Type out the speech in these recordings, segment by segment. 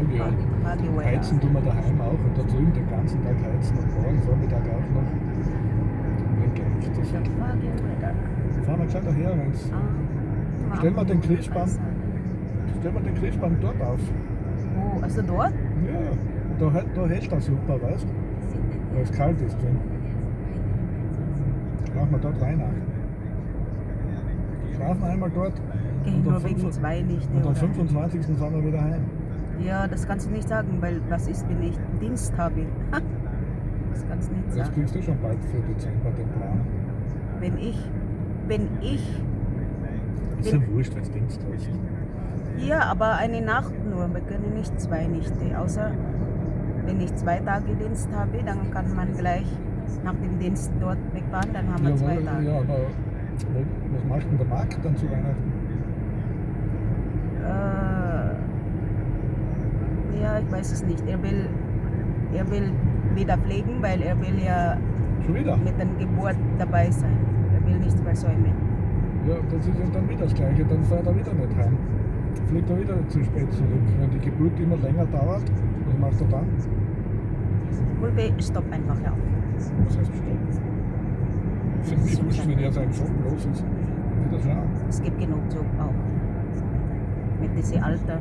sage ja, heizen tun wir daheim auch und da drüben den ganzen Tag heizen und morgen Vormittag auch noch. Wenn gleich das The foggy weather. fahren wir gleich daher, wenn's. Stellen wir den Christbaum dort auf. Oh, also dort? Ja, da hält das super, weißt du? Weil es kalt ist drin. Machen wir dort rein auch. Schlafen einmal dort. Geh Und am nur wegen 5 zwei nicht. Und am oder? 25. fahren wir wieder heim. Ja, das kannst du nicht sagen, weil was ist, wenn ich Dienst habe? Das kannst du nicht Das sagen. kriegst du schon bald für Dezember den Plan. Wenn ich, Ist ja wurscht, wenn es Dienst hast. ja, aber eine Nacht nur, wir können nicht 2 Nächte, außer wenn ich 2 Tage Dienst habe, dann kann man gleich nach dem Dienst dort wegfahren, dann haben wir 2 Tage. Ja, aber was macht denn der Markt dann zu Weihnachten? Ja, ich weiß es nicht. Er will wieder fliegen, weil er will ja Schon wieder? mit der Geburt dabei sein. Er will nichts versäumen. Ja, das ist ja dann wieder das Gleiche, dann fährt er wieder nicht heim. Fliegt er wieder zu spät zurück. Wenn die Geburt immer länger dauert, was macht er dann? Ulbe, stopp einfach, ja. Was heißt stopp? Für mich wurscht, wenn er seinen Job los ist. Wieder schauen. Es gibt genug Job auch. Mit diesem Alter.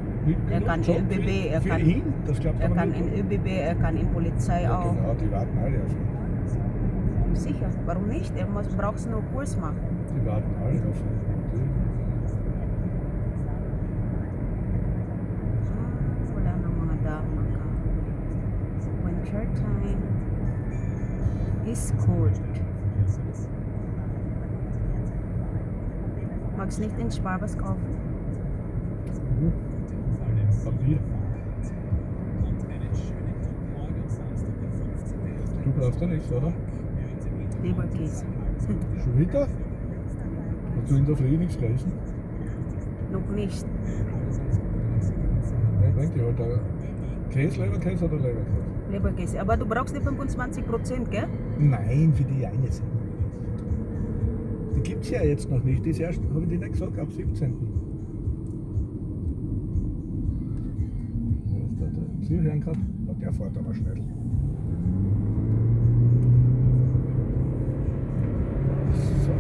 Er kann Job ÖBB, er für kann, ihn? Das glaubt er aber kann nicht. in ÖBB, er kann in Polizei Ja, auch. genau, die warten alle auf ihn. Sicher, warum nicht? Er braucht nur Kurs machen. Die warten alle auf ihn. Wala nang mga dama ka. Winter time is cold. Magst nicht in Sparbas kaufen? Papier. Du brauchst ja nichts, oder? Leberkäse. Schon wieder? Hast du in der Früh nichts gegessen? Noch nicht. Nein, bringt dir halt Käse, Leberkäse oder Leberkäse? Leberkäse. Aber du brauchst die 25%, gell? Nein, für die eine Sendung. Die gibt es ja jetzt noch nicht. Die ist erst, habe ich dir nicht gesagt, ab 17. Wo ist der Zuhören gerade? Der fährt aber schnell. So.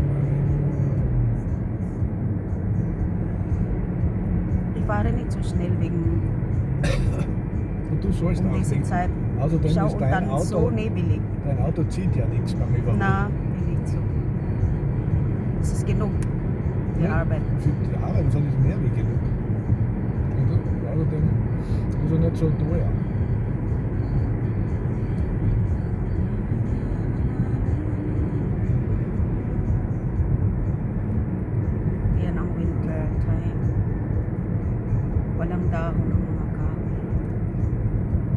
Ich fahre nicht so schnell wegen Und du sollst auch diese nicht. Zeit. Außerdem Schau, ist und dein dann Auto, so nebelig. dein Auto zieht ja nichts beim Überholen. Na, nicht so. Das ist genug. Die Ja, Arbeit. Für die Arbeit ist alles mehr wie genug. Und außerdem ist er nicht so teuer. Yan ang winter time. Walang dahon ng mga kahoy.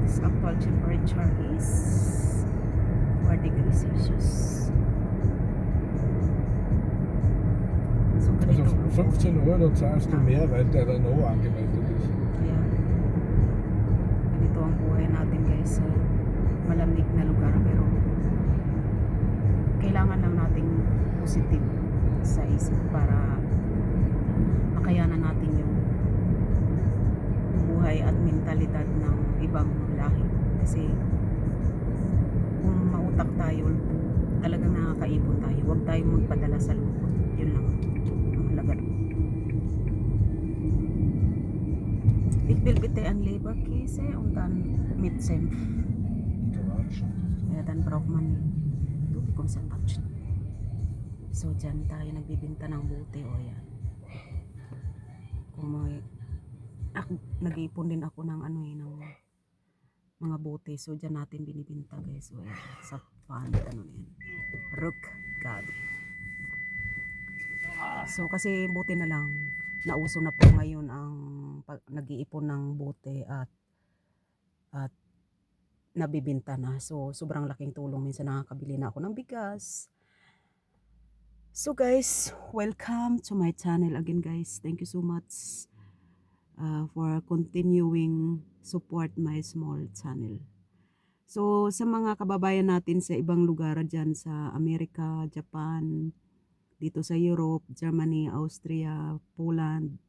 This actual temperature is 4 degrees Celsius. So Also ganito. 15 Euro zahlst du mehr, weil der Renault angemeldet ist. Yeah. Ganito ang buhay natin guys sa malamig na lugar, pero kailangan lang nating positive sa isip para makayanan natin yung buhay at mentalidad ng ibang lahi. Kasi kung mautak tayo, talagang nakakaipon tayo. Huwag tayong magpadala sa lungkot. Yun lang ang halaga. Ich will bitte ein Leberkäse und dann mit Senf. Ja, dann braucht man tubig kung saan batch. So, dyan tayo nagbibinta ng bote. O, yan. Kung may... nag-iipon din ako ng ng mga bote. So, dyan natin binibinta, guys. So, yan. Sa fan, yan. Rook Gabi. So, kasi bote na lang. Nauso na po ngayon ang nag-iipon ng bote at nabibinta na. So, sobrang laking tulong. Minsan nakakabili na ako ng bigas. So guys, welcome to my channel again guys. Thank you so much for continuing support my small channel. So, sa mga kababayan natin sa ibang lugar dyan sa Amerika, Japan, dito sa Europe, Germany, Austria, Poland,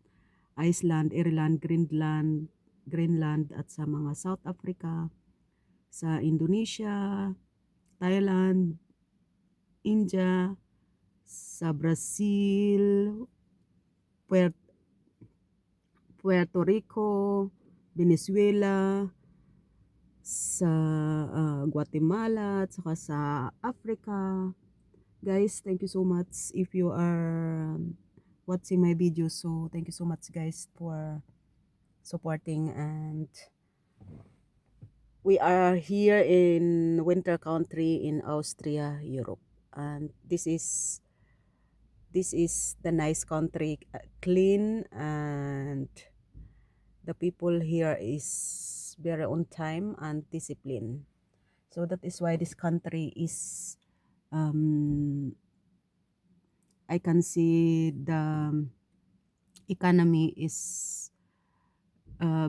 Iceland, Ireland, Greenland, Greenland at sa mga South Africa, sa Indonesia, Thailand, India, sa Brazil, Puerto Rico, Venezuela, sa Guatemala, at saka sa Africa. Guys, thank you so much if you are watching my video. So thank you so much guys for supporting, and we are here in winter country in Austria, Europe. And this is the nice country, clean, and the people here is very on time and discipline. So that is why this country is I can see the economy is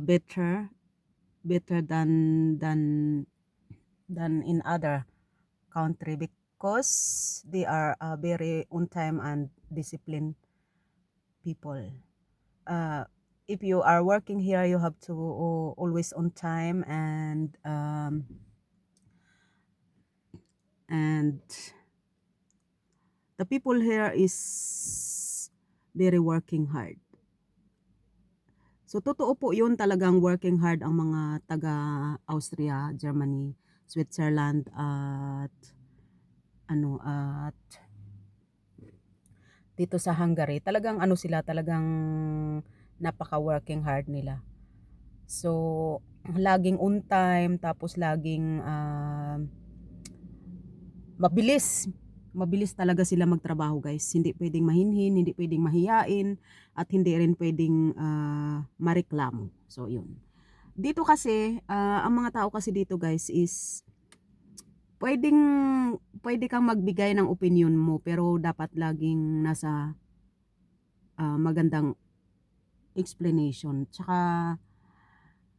better than in other country, because they are very on time and disciplined people. If you are working here, you have to always on time, and the people here is very working hard. So totoo po yun, talagang working hard ang mga taga Austria, Germany, Switzerland, at dito sa Hungary. Talagang talagang napaka-working hard nila. So laging on time, tapos laging mabilis talaga sila magtrabaho guys. Hindi pwedeng mahinhin, hindi pwedeng mahiyain, at hindi rin pwedeng mareklamo. So yun. Dito kasi, ang mga tao kasi dito guys is pwede kang magbigay ng opinion mo, pero dapat laging nasa magandang explanation. Tsaka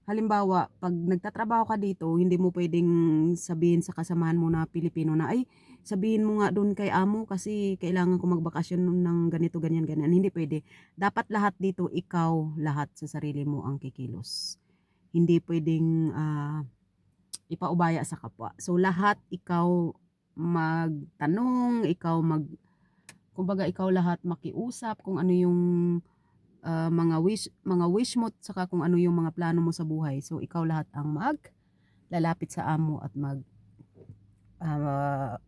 halimbawa, pag nagtatrabaho ka dito, hindi mo pwedeng sabihin sa kasamahan mo na Pilipino na, ay, sabihin mo nga doon kay amo kasi kailangan ko magbakasyon ng ganito, ganyan, ganyan. Hindi pwede. Dapat lahat dito, ikaw lahat sa sarili mo ang kikilos. Hindi pwedeng ipaubaya sa kapwa. So, lahat ikaw magtanong, kumbaga ikaw lahat makiusap kung ano yung mga wish mo, saka kung ano yung mga plano mo sa buhay. So ikaw lahat ang lalapit sa amo at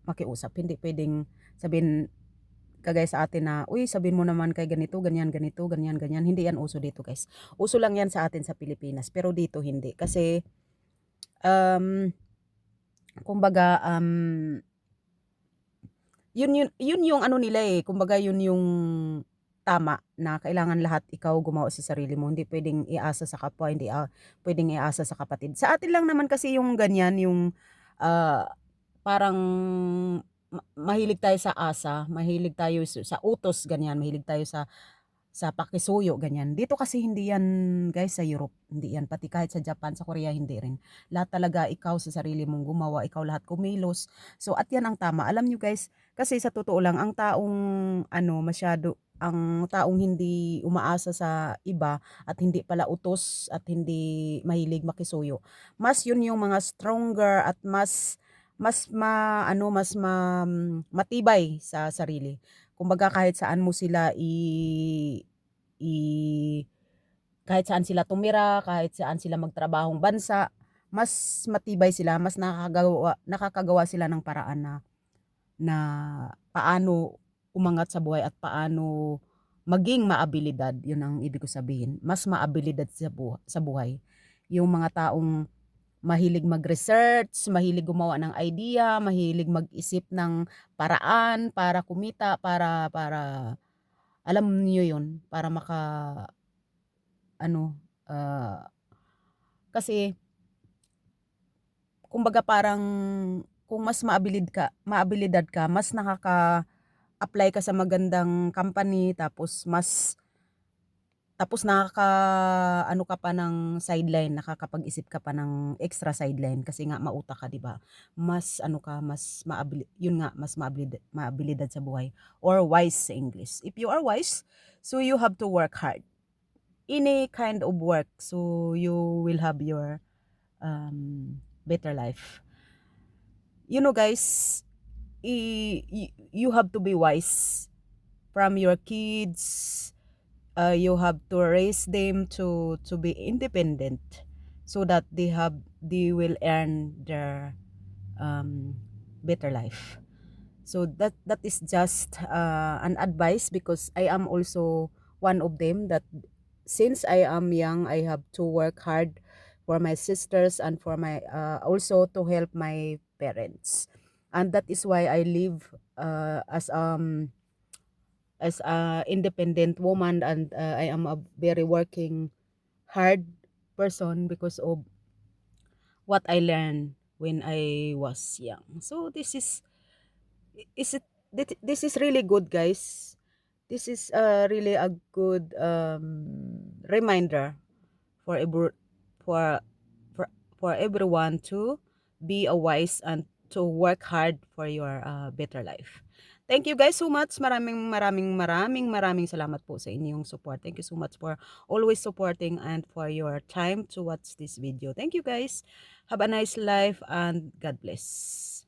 makiusap. Hindi pwedeng sabihin kagaya sa atin na, uy, sabihin mo naman kay ganito, ganyan, ganito, ganyan, ganyan. Hindi yan uso dito guys. Uso lang yan sa atin sa Pilipinas, pero dito hindi. Kasi kumbaga yun yung nila kumbaga yun yung tama, na kailangan lahat ikaw gumawa sa sarili mo. Hindi pwedeng iasa sa kapwa, hindi pwedeng iasa sa kapatid. Sa atin lang naman kasi yung ganyan, yung parang mahilig tayo sa asa, mahilig tayo sa utos, ganyan, mahilig tayo sa pakisuyo, ganyan. Dito kasi hindi yan guys, sa Europe, hindi yan. Pati kahit sa Japan, sa Korea, hindi rin. Lahat talaga ikaw sa sarili mong gumawa, ikaw lahat kumilos. So at yan ang tama. Alam nyo guys, kasi sa totoo lang, ang taong hindi umaasa sa iba at hindi pala utos at hindi mahilig makisuyo, mas yun yung mga stronger at matibay sa sarili. Kumbaga kahit saan mo sila kahit saan sila tumira, kahit saan sila magtrabahong bansa, mas matibay sila, mas nakakagawa sila ng paraan na paano umangat sa buhay at paano maging maabilidad. Yun ang ibig ko sabihin. Mas maabilidad sa buhay. Yung mga taong mahilig mag-research, mahilig gumawa ng idea, mahilig mag-isip ng paraan para kumita, para alam niyo yun, para kasi kumbaga parang kung mas maabilidad ka, mas apply ka sa magandang company, tapos ka pa ng sideline, nakakapag-isip ka pa ng extra sideline kasi nga mautak ka, 'di ba? Mas mas maabilidad sa buhay, or wise sa English. If you are wise, so you have to work hard. any kind of work, so you will have your better life. You know guys, you have to be wise from your kids. You have to raise them to be independent, so that they will earn their better life. So that is just an advice, because I am also one of them, that since I am young, I have to work hard for my sisters and for my also to help my parents. And that is why I live as a independent woman, and I am a very working hard person, because of what I learned when I was young. So is it this is really good, guys. This is really a good reminder for for for for everyone to be a wise and to work hard for your better life. Thank you guys so much. Maraming salamat po sa inyong support. Thank you so much for always supporting and for your time to watch this video. Thank you guys. Have a nice life and God bless.